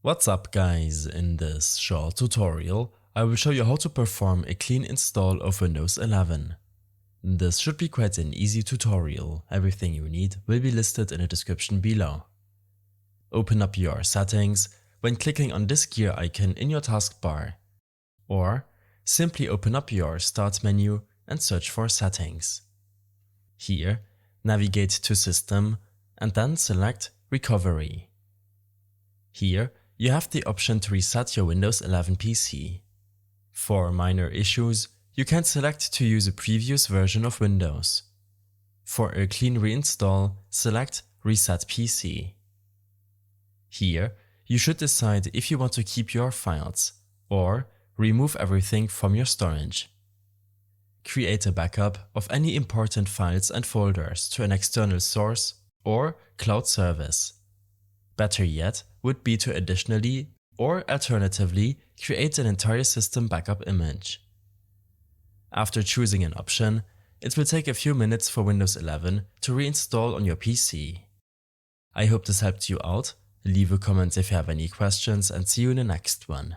What's up guys, in this short tutorial I will show you how to perform a clean install of Windows 11. This should be quite an easy tutorial, everything you need will be listed in the description below. Open up your settings when clicking on this gear icon in your taskbar, or simply open up your start menu and search for settings. Here, navigate to System and then select Recovery. Here, you have the option to reset your Windows 11 PC. For minor issues, you can select to use a previous version of Windows. For a clean reinstall, select Reset PC. Here, you should decide if you want to keep your files or remove everything from your storage. Create a backup of any important files and folders to an external source or cloud service. Better yet would be to additionally or alternatively create an entire system backup image. After choosing an option, it will take a few minutes for Windows 11 to reinstall on your PC. I hope this helped you out. Leave a comment if you have any questions and see you in the next one.